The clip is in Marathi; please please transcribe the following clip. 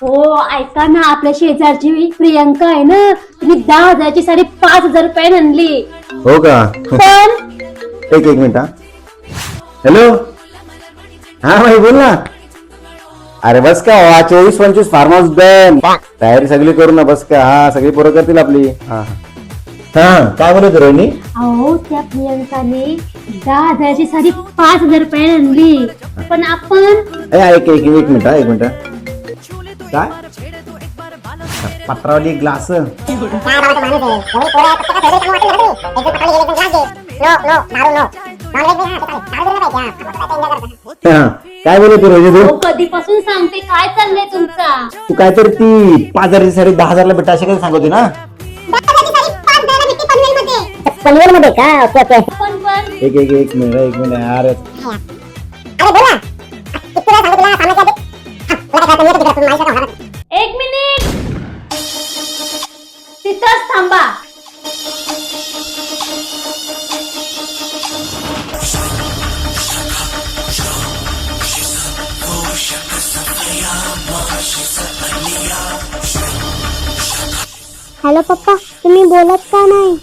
हो ऐका ना, आपल्या शेजारची प्रियंका आहे ना, तिने 10,000ची साडी 5,000 रुपये आणली. हो का? पण एक मिनिट. हॅलो, हा भाई बोल ना. अरे बस का 24-25 फार्म हाऊस डन. तयारी सगळी करू ना, बस का. हा सगळी पोरं करतील आपली. हा काय बोलत रोहिणी? अहो त्या प्रियंकाने 10,000ची साडी 5,000 रुपये आणली. पण आपण एक मिनिट. काय पत्रावली ग्लास? काय बोलत रोहिणी तू? अहो, कधीपासून सांगते काय चाललंय तुमचा. तू काहीतरी ती 5,000ची साडी 10,000ला भेटा अशी काही सांगत होती ना? पनवेल मध्ये का? Okay okay. पण एक मिनिट यार. एक मिनिट तिथंच थांबा. हॅलो पप्पा, तुम्ही बोलत का नाही?